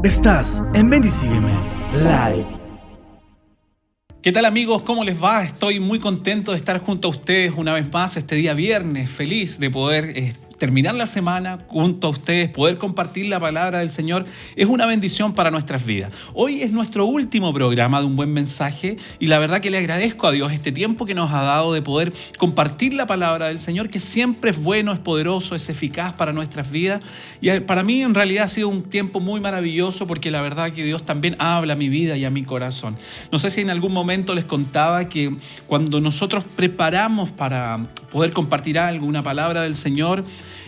Estás en Ven y Sígueme Live. ¿Qué tal, amigos? ¿Cómo les va? Estoy muy contento de estar junto a ustedes una vez más este día viernes, feliz de poder terminar la semana junto a ustedes, poder compartir la palabra del Señor. Es una bendición para nuestras vidas. Hoy es nuestro último programa de Un Buen Mensaje y la verdad que le agradezco a Dios este tiempo que nos ha dado de poder compartir la palabra del Señor, que siempre es bueno, es poderoso, es eficaz para nuestras vidas. Y para mí en realidad ha sido un tiempo muy maravilloso porque la verdad que Dios también habla a mi vida y a mi corazón. No sé si en algún momento les contaba que cuando nosotros preparamos para poder compartir algo, una palabra del Señor,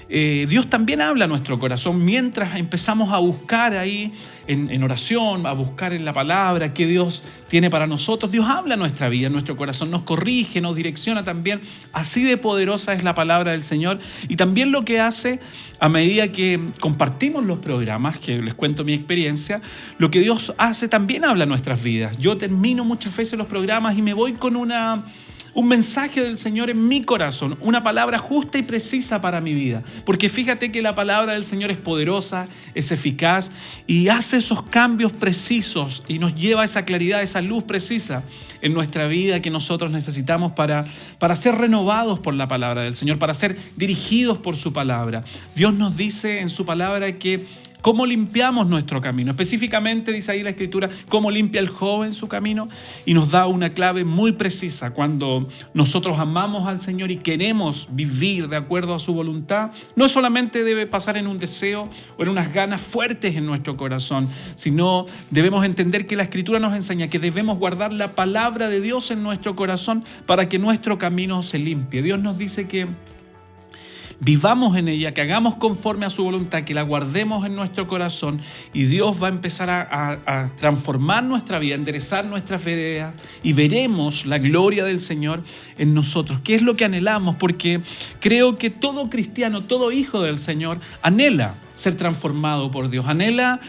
Dios también habla a nuestro corazón mientras empezamos a buscar ahí en oración, a buscar en la palabra qué Dios tiene para nosotros. Dios habla a nuestra vida, a nuestro corazón, nos corrige, nos direcciona también. Así de poderosa es la palabra del Señor. Y también lo que hace a medida que compartimos los programas, que les cuento mi experiencia, lo que Dios hace también habla a nuestras vidas. Yo termino muchas veces los programas y me voy con un mensaje del Señor en mi corazón, una palabra justa y precisa para mi vida. Porque fíjate que la palabra del Señor es poderosa, es eficaz y hace esos cambios precisos y nos lleva a esa claridad, esa luz precisa en nuestra vida que nosotros necesitamos para ser renovados por la palabra del Señor, para ser dirigidos por su palabra. Dios nos dice en su palabra que cómo limpiamos nuestro camino. Específicamente dice ahí la Escritura, cómo limpia el joven su camino, y nos da una clave muy precisa. Cuando nosotros amamos al Señor y queremos vivir de acuerdo a su voluntad, no solamente debe pasar en un deseo o en unas ganas fuertes en nuestro corazón, sino debemos entender que la Escritura nos enseña que debemos guardar la palabra de Dios en nuestro corazón para que nuestro camino se limpie. Dios nos dice que vivamos en ella, que hagamos conforme a su voluntad, que la guardemos en nuestro corazón y Dios va a empezar a transformar nuestra vida, a enderezar nuestras veredas y veremos la gloria del Señor en nosotros. ¿Qué es lo que anhelamos? Porque creo que todo cristiano, todo hijo del Señor anhela ser transformado por Dios, anhela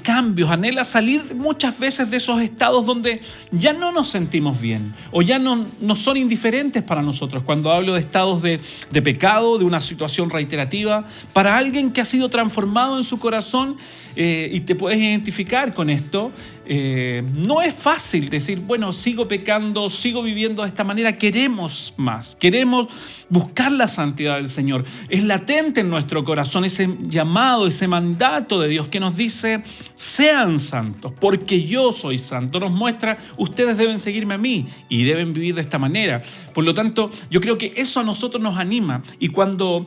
cambios, anhela salir muchas veces de esos estados donde ya no nos sentimos bien o ya no son indiferentes para nosotros. Cuando hablo de estados de pecado, de una situación reiterativa, para alguien que ha sido transformado en su corazón y te puedes identificar con esto, no es fácil decir, bueno, sigo pecando, sigo viviendo de esta manera. Queremos más, queremos buscar la santidad del Señor. Es latente en nuestro corazón ese llamado, ese mandato de Dios que nos dice, sean santos, porque yo soy santo. Nos muestra, ustedes deben seguirme a mí y deben vivir de esta manera. Por lo tanto, yo creo que eso a nosotros nos anima. Y cuando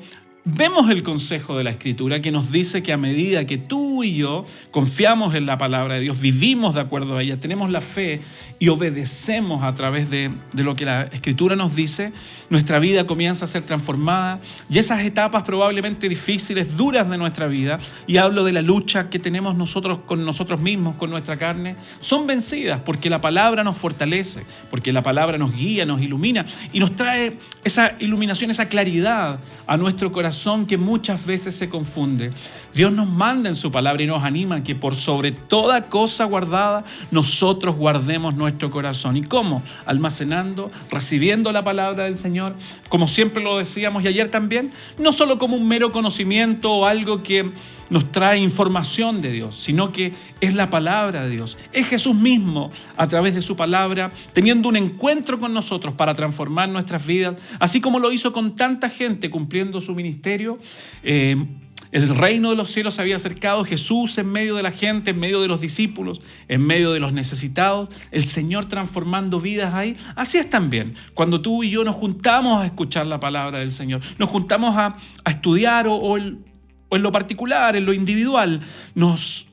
vemos el consejo de la Escritura que nos dice que a medida que tú y yo confiamos en la palabra de Dios, vivimos de acuerdo a ella, tenemos la fe y obedecemos a través de lo que la Escritura nos dice, nuestra vida comienza a ser transformada y esas etapas probablemente difíciles, duras de nuestra vida, y hablo de la lucha que tenemos nosotros con nosotros mismos, con nuestra carne, son vencidas porque la palabra nos fortalece, porque la palabra nos guía, nos ilumina y nos trae esa iluminación, esa claridad a nuestro corazón que muchas veces se confunde. Dios nos manda en su palabra y nos anima que por sobre toda cosa guardada nosotros guardemos nuestro corazón. ¿Y cómo? Almacenando, recibiendo la palabra del Señor, como siempre lo decíamos y ayer también, no solo como un mero conocimiento o algo que nos trae información de Dios, sino que es la palabra de Dios. Es Jesús mismo, a través de su palabra, teniendo un encuentro con nosotros para transformar nuestras vidas, así como lo hizo con tanta gente cumpliendo su ministerio. El reino de los cielos se había acercado, Jesús en medio de la gente, en medio de los discípulos, en medio de los necesitados, el Señor transformando vidas ahí. Así es también, cuando tú y yo nos juntamos a escuchar la palabra del Señor, nos juntamos a estudiar o en lo particular, en lo individual, nos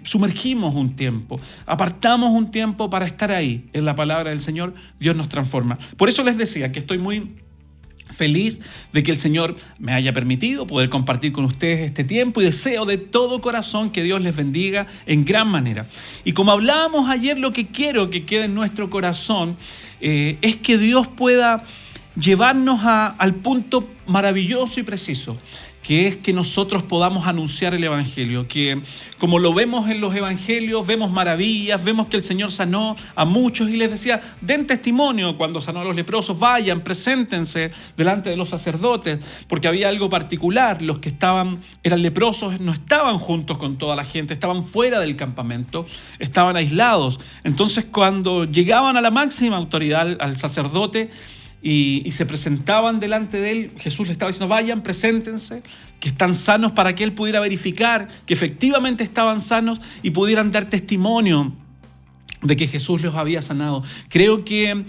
sumergimos un tiempo, apartamos un tiempo para estar ahí en la palabra del Señor. Dios nos transforma. Por eso les decía que estoy muy feliz de que el Señor me haya permitido poder compartir con ustedes este tiempo y deseo de todo corazón que Dios les bendiga en gran manera. Y como hablábamos ayer, lo que quiero que quede en nuestro corazón es que Dios pueda llevarnos al punto maravilloso y preciso, que es que nosotros podamos anunciar el Evangelio, que como lo vemos en los Evangelios, vemos maravillas, vemos que el Señor sanó a muchos y les decía, den testimonio cuando sanó a los leprosos, vayan, preséntense delante de los sacerdotes, porque había algo particular, los que eran leprosos no estaban juntos con toda la gente, estaban fuera del campamento, estaban aislados. Entonces cuando llegaban a la máxima autoridad, al sacerdote, y se presentaban delante de él, Jesús le estaba diciendo, vayan, preséntense, que están sanos, para que él pudiera verificar que efectivamente estaban sanos y pudieran dar testimonio de que Jesús los había sanado. Creo que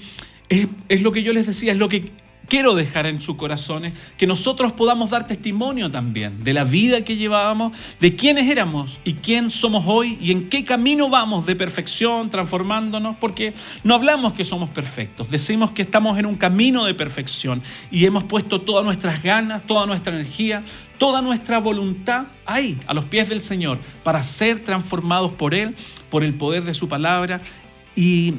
es lo que yo les decía, es lo que quiero dejar en sus corazones, que nosotros podamos dar testimonio también de la vida que llevábamos, de quiénes éramos y quién somos hoy y en qué camino vamos de perfección, transformándonos, porque no hablamos que somos perfectos, decimos que estamos en un camino de perfección y hemos puesto todas nuestras ganas, toda nuestra energía, toda nuestra voluntad ahí, a los pies del Señor, para ser transformados por Él, por el poder de su palabra y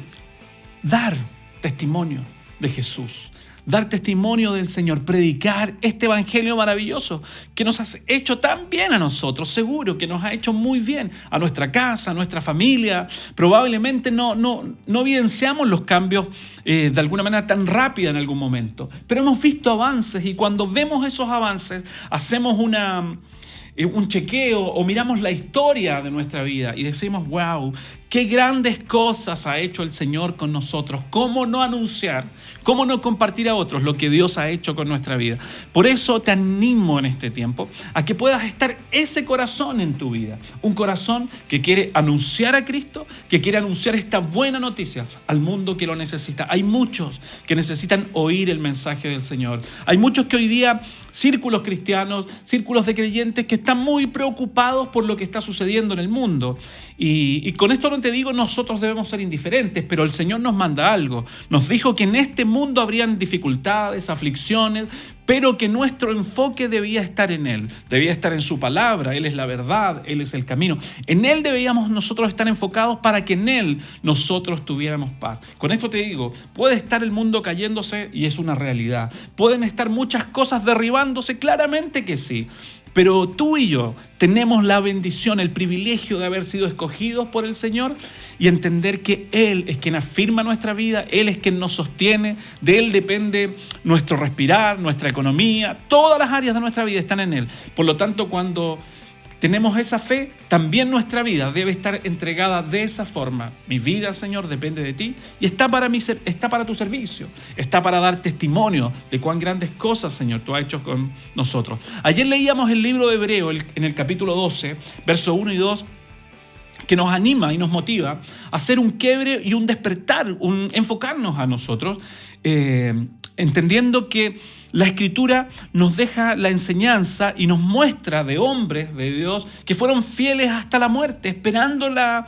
dar testimonio de Jesús. Dar testimonio del Señor, predicar este evangelio maravilloso que nos ha hecho tan bien a nosotros, seguro que nos ha hecho muy bien a nuestra casa, a nuestra familia. Probablemente no evidenciamos los cambios de alguna manera tan rápida en algún momento, pero hemos visto avances y cuando vemos esos avances hacemos un chequeo o miramos la historia de nuestra vida y decimos, wow, qué grandes cosas ha hecho el Señor con nosotros. ¿Cómo no anunciar, cómo no compartir a otros lo que Dios ha hecho con nuestra vida? Por eso te animo en este tiempo a que puedas estar ese corazón en tu vida. Un corazón que quiere anunciar a Cristo, que quiere anunciar esta buena noticia al mundo que lo necesita. Hay muchos que necesitan oír el mensaje del Señor. Hay muchos que hoy día, círculos cristianos, círculos de creyentes que están muy preocupados por lo que está sucediendo en el mundo. Y con esto no te digo nosotros debemos ser indiferentes, pero el Señor nos manda algo. Nos dijo que en este mundo habrían dificultades, aflicciones, pero que nuestro enfoque debía estar en Él, debía estar en su palabra. Él es la verdad, Él es el camino. En Él debíamos nosotros estar enfocados para que en Él nosotros tuviéramos paz. Con esto te digo, puede estar el mundo cayéndose y es una realidad. Pueden estar muchas cosas derribándose, claramente que sí. Pero tú y yo tenemos la bendición, el privilegio de haber sido escogidos por el Señor y entender que Él es quien afirma nuestra vida, Él es quien nos sostiene, de Él depende nuestro respirar, nuestra economía, todas las áreas de nuestra vida están en Él. Por lo tanto, cuando tenemos esa fe, también nuestra vida debe estar entregada de esa forma. Mi vida, Señor, depende de ti y está para tu servicio. Está para dar testimonio de cuán grandes cosas, Señor, tú has hecho con nosotros. Ayer leíamos el libro de Hebreo en el capítulo 12, versos 1 y 2, que nos anima y nos motiva a hacer un quiebre y un despertar, enfocarnos a nosotros, entendiendo que la Escritura nos deja la enseñanza y nos muestra de hombres de Dios que fueron fieles hasta la muerte, esperando la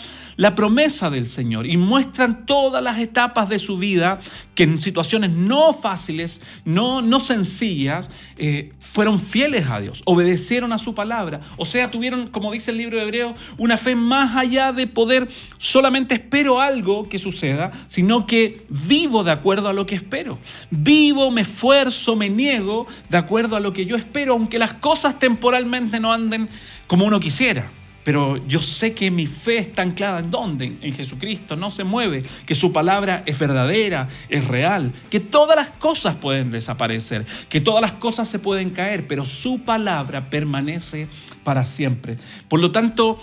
promesa del Señor, y muestran todas las etapas de su vida que en situaciones no fáciles, no sencillas, fueron fieles a Dios, obedecieron a su palabra. O sea, tuvieron, como dice el libro de Hebreos, una fe más allá de poder solamente espero algo que suceda, sino que vivo de acuerdo a lo que espero. Vivo, me esfuerzo, me niego de acuerdo a lo que yo espero, aunque las cosas temporalmente no anden como uno quisiera. Pero yo sé que mi fe está anclada ¿en dónde? En Jesucristo, no se mueve, que su palabra es verdadera, es real, que todas las cosas pueden desaparecer, que todas las cosas se pueden caer, pero su palabra permanece para siempre. Por lo tanto,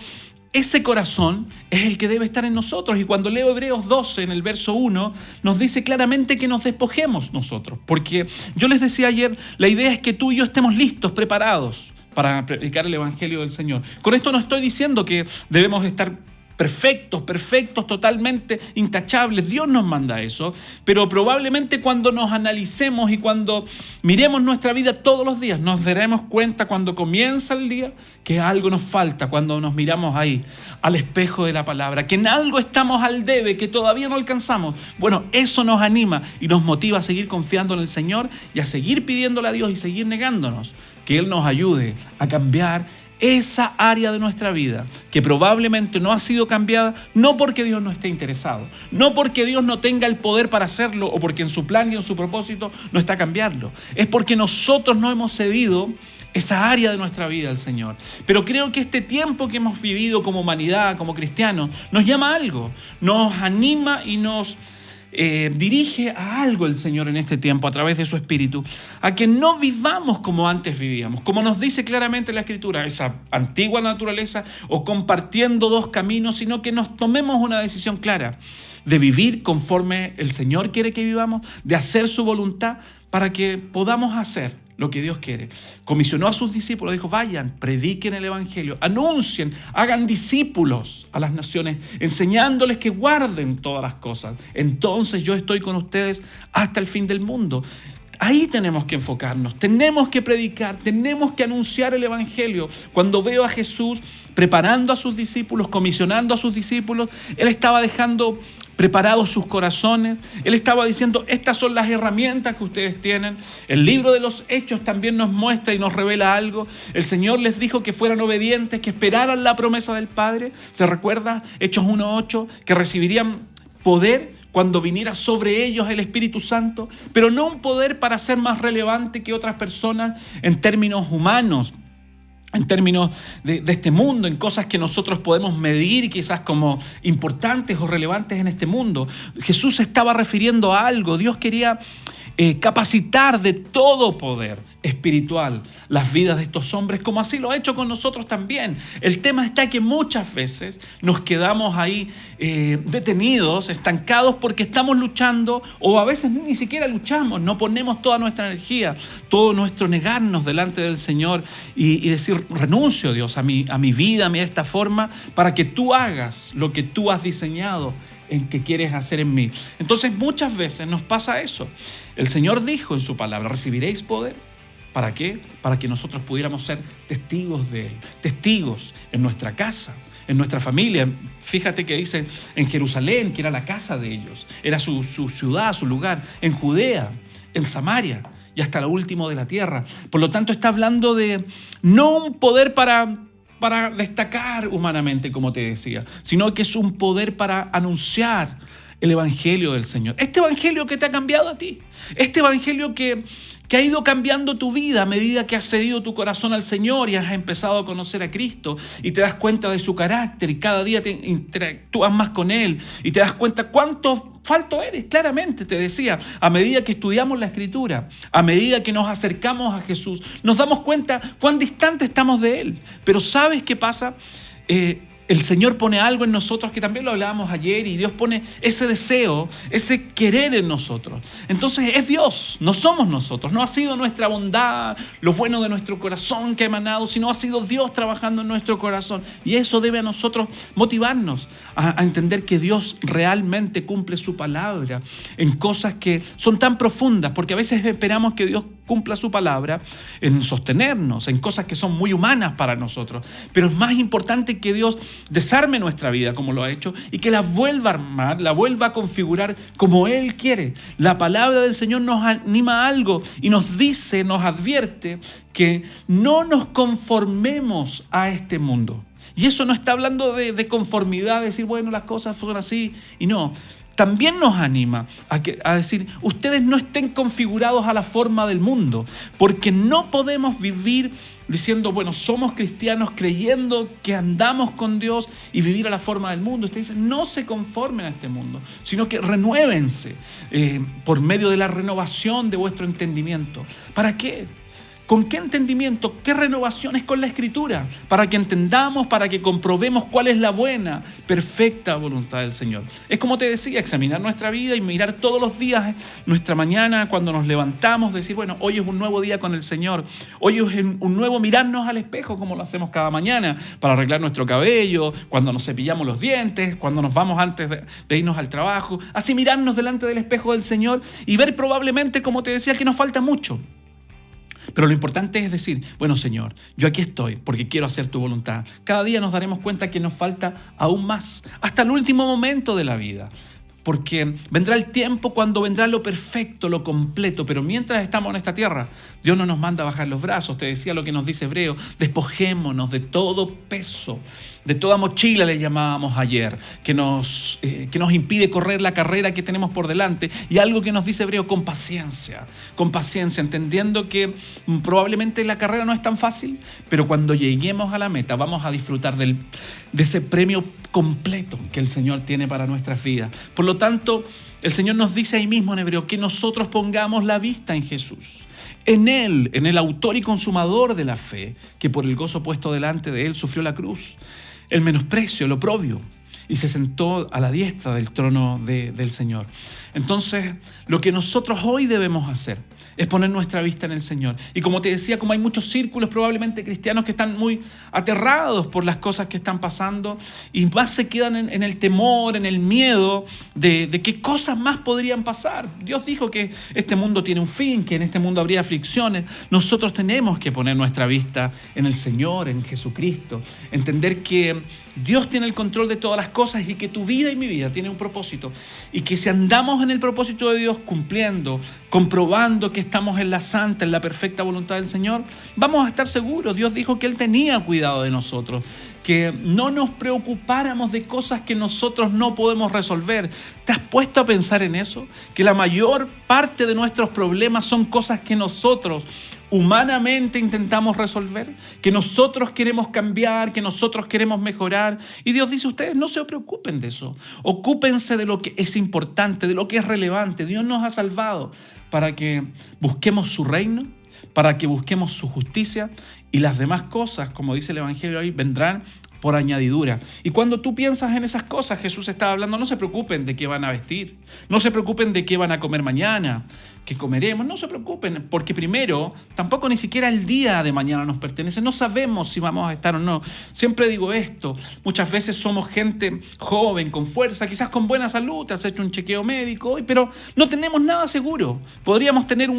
ese corazón es el que debe estar en nosotros. Y cuando leo Hebreos 12, en el verso 1, nos dice claramente que nos despojemos nosotros. Porque yo les decía ayer, la idea es que tú y yo estemos listos, preparados para predicar el Evangelio del Señor. Con esto no estoy diciendo que debemos estar perfectos, totalmente intachables. Dios nos manda eso, pero probablemente cuando nos analicemos y cuando miremos nuestra vida todos los días, nos daremos cuenta cuando comienza el día que algo nos falta, cuando nos miramos ahí al espejo de la palabra, que en algo estamos al debe, que todavía no alcanzamos. Bueno, eso nos anima y nos motiva a seguir confiando en el Señor y a seguir pidiéndole a Dios y seguir negándonos, que Él nos ayude a cambiar esa área de nuestra vida que probablemente no ha sido cambiada, no porque Dios no esté interesado, no porque Dios no tenga el poder para hacerlo o porque en su plan y en su propósito no está cambiarlo. Es porque nosotros no hemos cedido esa área de nuestra vida al Señor. Pero creo que este tiempo que hemos vivido como humanidad, como cristianos, nos llama a algo, nos anima y nos dirige a algo el Señor en este tiempo a través de su Espíritu, a que no vivamos como antes vivíamos, como nos dice claramente la Escritura, esa antigua naturaleza o compartiendo dos caminos, sino que nos tomemos una decisión clara de vivir conforme el Señor quiere que vivamos, de hacer su voluntad para que podamos hacer lo que Dios quiere. Comisionó a sus discípulos, dijo, vayan, prediquen el Evangelio, anuncien, hagan discípulos a las naciones, enseñándoles que guarden todas las cosas. Entonces yo estoy con ustedes hasta el fin del mundo. Ahí tenemos que enfocarnos, tenemos que predicar, tenemos que anunciar el Evangelio. Cuando veo a Jesús preparando a sus discípulos, comisionando a sus discípulos, Él estaba dejando preparados sus corazones. Él estaba diciendo, estas son las herramientas que ustedes tienen. El libro de los Hechos también nos muestra y nos revela algo. El Señor les dijo que fueran obedientes, que esperaran la promesa del Padre. ¿Se recuerda? Hechos 1:8, que recibirían poder cuando viniera sobre ellos el Espíritu Santo, pero no un poder para ser más relevante que otras personas en términos humanos, en términos de este mundo, en cosas que nosotros podemos medir quizás como importantes o relevantes en este mundo. Jesús se estaba refiriendo a algo. Dios quería capacitar de todo poder espiritual las vidas de estos hombres, como así lo ha hecho con nosotros también. El tema está que muchas veces nos quedamos ahí detenidos, estancados, porque estamos luchando, o a veces ni siquiera luchamos, no ponemos toda nuestra energía, todo nuestro negarnos delante del Señor y decir, renuncio, Dios, a mi vida, a esta forma, para que tú hagas lo que tú has diseñado en que quieres hacer en mí. Entonces muchas veces nos pasa eso. El Señor dijo en su palabra, recibiréis poder. ¿Para qué? Para que nosotros pudiéramos ser testigos de Él, testigos en nuestra casa, en nuestra familia. Fíjate que dice en Jerusalén, que era la casa de ellos, era su ciudad, su lugar, en Judea, en Samaria y hasta lo último de la tierra. Por lo tanto, está hablando de no un poder para destacar humanamente, como te decía, sino que es un poder para anunciar el Evangelio del Señor. Este Evangelio que te ha cambiado a ti, este Evangelio que ha ido cambiando tu vida a medida que has cedido tu corazón al Señor y has empezado a conocer a Cristo y te das cuenta de su carácter y cada día te interactúas más con Él y te das cuenta cuánto falto eres. Claramente te decía, a medida que estudiamos la Escritura, a medida que nos acercamos a Jesús, nos damos cuenta cuán distante estamos de Él. Pero ¿sabes qué pasa? El Señor pone algo en nosotros, que también lo hablábamos ayer, y Dios pone ese deseo, ese querer en nosotros. Entonces es Dios, no somos nosotros, no ha sido nuestra bondad, lo bueno de nuestro corazón que ha emanado, sino ha sido Dios trabajando en nuestro corazón. Y eso debe a nosotros motivarnos a entender que Dios realmente cumple su palabra en cosas que son tan profundas, porque a veces esperamos que Dios cumpla su palabra en sostenernos, en cosas que son muy humanas para nosotros. Pero es más importante que Dios desarme nuestra vida como lo ha hecho y que la vuelva a armar, la vuelva a configurar como Él quiere. La palabra del Señor nos anima a algo y nos dice, nos advierte que no nos conformemos a este mundo. Y eso no está hablando de conformidad, de decir, bueno, las cosas son así, y no. También nos anima a decir, ustedes no estén configurados a la forma del mundo, porque no podemos vivir diciendo, bueno, somos cristianos creyendo que andamos con Dios y vivir a la forma del mundo. Ustedes dicen, no se conformen a este mundo, sino que renuévense por medio de la renovación de vuestro entendimiento. ¿Para qué? ¿Con qué entendimiento? ¿Qué renovación? Es con la Escritura, para que entendamos, para que comprobemos cuál es la buena, perfecta voluntad del Señor. Es como te decía, examinar nuestra vida y mirar todos los días, nuestra mañana, cuando nos levantamos, decir, bueno, hoy es un nuevo día con el Señor. Hoy es un nuevo mirarnos al espejo, como lo hacemos cada mañana, para arreglar nuestro cabello, cuando nos cepillamos los dientes, cuando nos vamos antes de irnos al trabajo. Así mirarnos delante del espejo del Señor y ver probablemente, como te decía, que nos falta mucho. Pero lo importante es decir, bueno, Señor, yo aquí estoy porque quiero hacer tu voluntad. Cada día nos daremos cuenta que nos falta aún más, hasta el último momento de la vida. porque vendrá el tiempo cuando vendrá lo perfecto, lo completo, pero mientras estamos en esta tierra, Dios no nos manda a bajar los brazos. Te decía lo que nos dice Hebreo: despojémonos de todo peso, de toda mochila, le llamábamos ayer, que nos impide correr la carrera que tenemos por delante, y algo que nos dice Hebreo: con paciencia, entendiendo que probablemente la carrera no es tan fácil, pero cuando lleguemos a la meta vamos a disfrutar de ese premio completo que el Señor tiene para nuestras vidas. Por lo tanto, el Señor nos dice ahí mismo en Hebreo que nosotros pongamos la vista en Jesús, en Él, en el autor y consumador de la fe, que por el gozo puesto delante de Él sufrió la cruz, el menosprecio, el oprobio, y se sentó a la diestra del trono del Señor. Entonces, lo que nosotros hoy debemos hacer es poner nuestra vista en el Señor. Y como te decía, como hay muchos círculos probablemente cristianos que están muy aterrados por las cosas que están pasando y más se quedan en el temor, en el miedo de qué cosas más podrían pasar. Dios dijo que este mundo tiene un fin, que en este mundo habría aflicciones. Nosotros tenemos que poner nuestra vista en el Señor, en Jesucristo. Entender que Dios tiene el control de todas las cosas y que tu vida y mi vida tienen un propósito. Y que si andamos en el propósito de Dios, cumpliendo, comprobando que estamos en la santa, en la perfecta voluntad del Señor, vamos a estar seguros. Dios dijo que Él tenía cuidado de nosotros, que no nos preocupáramos de cosas que nosotros no podemos resolver. ¿Te has puesto a pensar en eso? Que la mayor parte de nuestros problemas son cosas que nosotros humanamente intentamos resolver, que nosotros queremos cambiar, que nosotros queremos mejorar. Y Dios dice: ustedes no se preocupen de eso. Ocúpense de lo que es importante, de lo que es relevante. Dios nos ha salvado para que busquemos su reino, para que busquemos su justicia, y las demás cosas, como dice el Evangelio hoy, vendrán por añadidura. Y cuando tú piensas en esas cosas, Jesús estaba hablando: no se preocupen de qué van a vestir, no se preocupen de qué van a comer mañana, qué comeremos, no se preocupen, porque primero, tampoco ni siquiera el día de mañana nos pertenece, no sabemos si vamos a estar o no. Siempre digo esto: muchas veces somos gente joven, con fuerza, quizás con buena salud, te has hecho un chequeo médico hoy, pero no tenemos nada seguro. Podríamos tener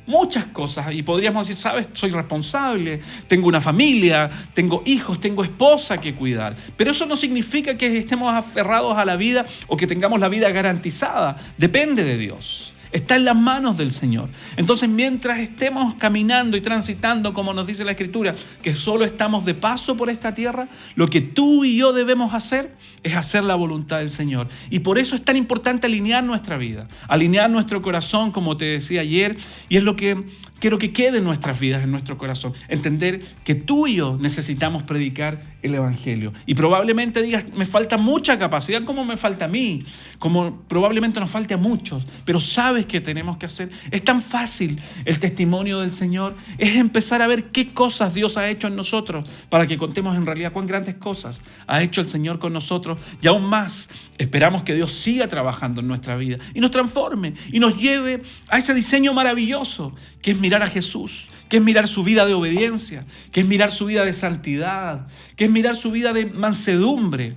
muchas cosas y podríamos decir: sabes, soy responsable, tengo una familia, tengo hijos, tengo esposa que cuidar. Pero eso no significa que estemos aferrados a la vida o que tengamos la vida garantizada. Depende de Dios. Está en las manos del Señor. Entonces, mientras estemos caminando y transitando, como nos dice la Escritura, que solo estamos de paso por esta tierra, lo que tú y yo debemos hacer es hacer la voluntad del Señor. Y por eso es tan importante alinear nuestra vida, alinear nuestro corazón, como te decía ayer, y es lo que quiero que quede en nuestras vidas, en nuestro corazón. Entender que tú y yo necesitamos predicar el Evangelio. Y probablemente digas: me falta mucha capacidad, como me falta a mí, como probablemente nos falte a muchos, pero ¿sabes qué tenemos que hacer? Es tan fácil. El testimonio del Señor es empezar a ver qué cosas Dios ha hecho en nosotros, para que contemos en realidad cuán grandes cosas ha hecho el Señor con nosotros, y aún más esperamos que Dios siga trabajando en nuestra vida y nos transforme y nos lleve a ese diseño maravilloso que es mirar a Jesús, que es mirar su vida de obediencia, que es mirar su vida de santidad, que es mirar su vida de mansedumbre,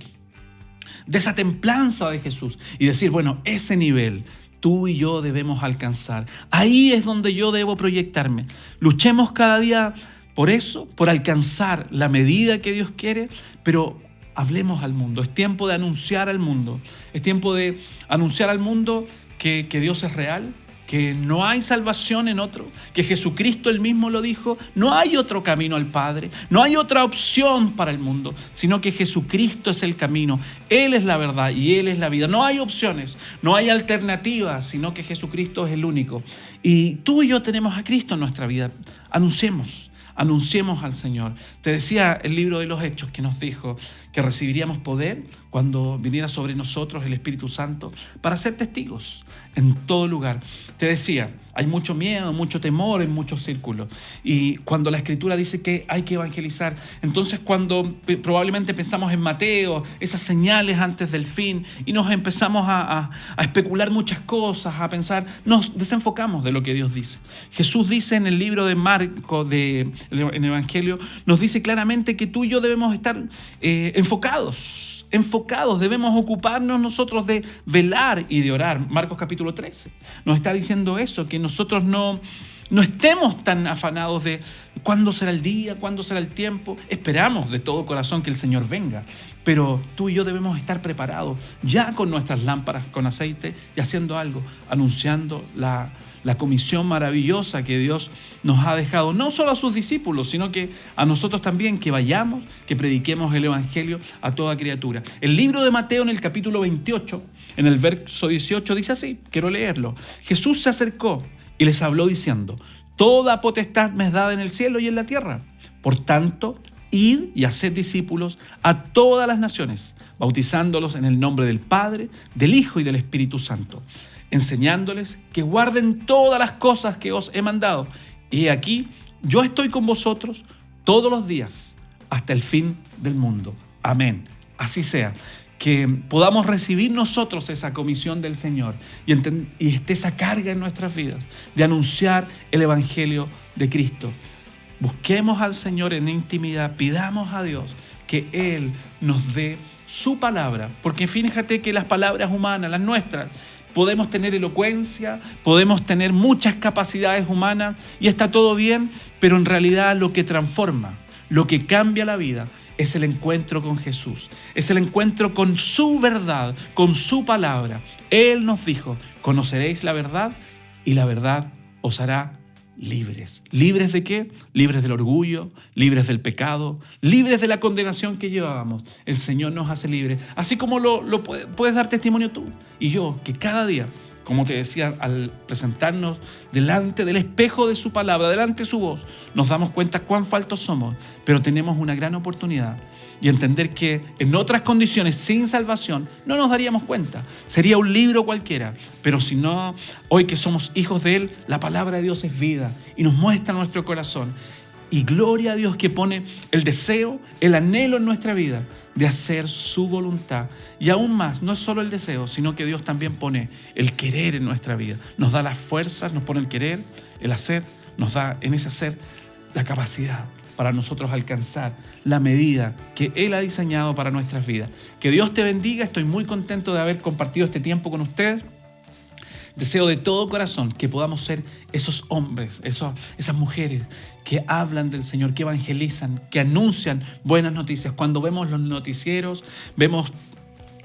de esa templanza de Jesús, y decir: bueno, ese nivel tú y yo debemos alcanzar. Ahí es donde yo debo proyectarme. Luchemos cada día por eso, por alcanzar la medida que Dios quiere, pero hablemos al mundo. Es tiempo de anunciar al mundo. Es tiempo de anunciar al mundo que Dios es real, que no hay salvación en otro, que Jesucristo él mismo lo dijo: no hay otro camino al Padre, no hay otra opción para el mundo, sino que Jesucristo es el camino, Él es la verdad y Él es la vida. No hay opciones, no hay alternativas, sino que Jesucristo es el único. Y tú y yo tenemos a Cristo en nuestra vida. Anunciemos al Señor. Te decía el libro de los Hechos que nos dijo que recibiríamos poder cuando viniera sobre nosotros el Espíritu Santo para ser testigos en todo lugar. Te decía, hay mucho miedo, mucho temor en muchos círculos. Y cuando la Escritura dice que hay que evangelizar, entonces cuando probablemente pensamos en Mateo, esas señales antes del fin, y nos empezamos a especular muchas cosas, a pensar, nos desenfocamos de lo que Dios dice. Jesús dice en el libro de Marcos, en el Evangelio, nos dice claramente que tú y yo debemos estar enfocados, debemos ocuparnos nosotros de velar y de orar. Marcos capítulo 13 nos está diciendo eso, que nosotros no No estemos tan afanados de cuándo será el día, cuándo será el tiempo. Esperamos de todo corazón que el Señor venga, pero tú y yo debemos estar preparados ya con nuestras lámparas con aceite y haciendo algo, anunciando la comisión maravillosa que Dios nos ha dejado, no solo a sus discípulos, sino que a nosotros también, que vayamos, que prediquemos el Evangelio a toda criatura. El libro de Mateo, en el capítulo 28, en el verso 18, dice así, quiero leerlo. Jesús se acercó y les habló diciendo: toda potestad me es dada en el cielo y en la tierra. Por tanto, id y haced discípulos a todas las naciones, bautizándolos en el nombre del Padre, del Hijo y del Espíritu Santo, enseñándoles que guarden todas las cosas que os he mandado. Y aquí, yo estoy con vosotros todos los días hasta el fin del mundo. Amén. Así sea. Que podamos recibir nosotros esa comisión del Señor y esté esa carga en nuestras vidas de anunciar el Evangelio de Cristo. Busquemos al Señor en intimidad, pidamos a Dios que Él nos dé su palabra, porque fíjate que las palabras humanas, las nuestras, podemos tener elocuencia, podemos tener muchas capacidades humanas y está todo bien, pero en realidad lo que transforma, lo que cambia la vida, es el encuentro con Jesús, es el encuentro con su verdad, con su palabra. Él nos dijo: conoceréis la verdad y la verdad os hará libres. ¿Libres de qué? Libres del orgullo, libres del pecado, libres de la condenación que llevábamos. El Señor nos hace libres. Así como lo puedes dar testimonio tú y yo, que cada día, como te decía, al presentarnos delante del espejo de su palabra, delante de su voz, nos damos cuenta cuán faltos somos, pero tenemos una gran oportunidad y entender que en otras condiciones, sin salvación, no nos daríamos cuenta. Sería un libro cualquiera, pero si no, hoy que somos hijos de Él, la palabra de Dios es vida y nos muestra nuestro corazón. Y gloria a Dios que pone el deseo, el anhelo en nuestra vida de hacer su voluntad. Y aún más, no es solo el deseo, sino que Dios también pone el querer en nuestra vida. Nos da las fuerzas, nos pone el querer, el hacer, nos da en ese hacer la capacidad para nosotros alcanzar la medida que Él ha diseñado para nuestras vidas. Que Dios te bendiga, estoy muy contento de haber compartido este tiempo con ustedes. Deseo de todo corazón que podamos ser esos hombres, esas mujeres que hablan del Señor, que evangelizan, que anuncian buenas noticias. Cuando vemos los noticieros, vemos,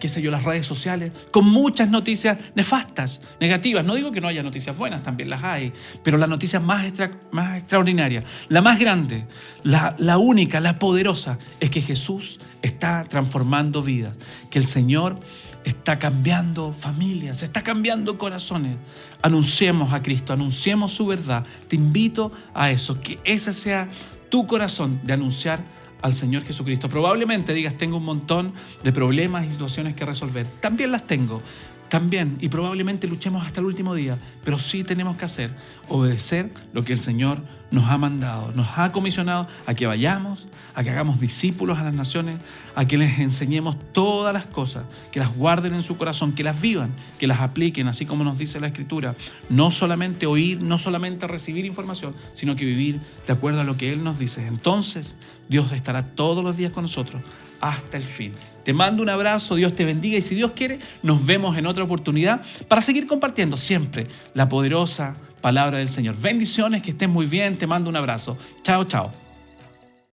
las redes sociales, con muchas noticias nefastas, negativas. No digo que no haya noticias buenas, también las hay, pero la noticia más extraordinaria, la más grande, la única, la poderosa, es que Jesús está transformando vidas, que el Señor está cambiando familias, está cambiando corazones. Anunciemos a Cristo, anunciemos su verdad. Te invito a eso, que ese sea tu corazón de anunciar al Señor Jesucristo. Probablemente digas: tengo un montón de problemas y situaciones que resolver. También las tengo, también, y probablemente luchemos hasta el último día, pero sí tenemos que obedecer lo que el Señor nos ha mandado, nos ha comisionado a que vayamos, a que hagamos discípulos a las naciones, a que les enseñemos todas las cosas, que las guarden en su corazón, que las vivan, que las apliquen, así como nos dice la Escritura. No solamente oír, no solamente recibir información, sino que vivir de acuerdo a lo que Él nos dice. Entonces, Dios estará todos los días con nosotros hasta el fin. Te mando un abrazo, Dios te bendiga y si Dios quiere, nos vemos en otra oportunidad para seguir compartiendo siempre la poderosa palabra del Señor. Bendiciones, que estés muy bien, te mando un abrazo. Chao, chao.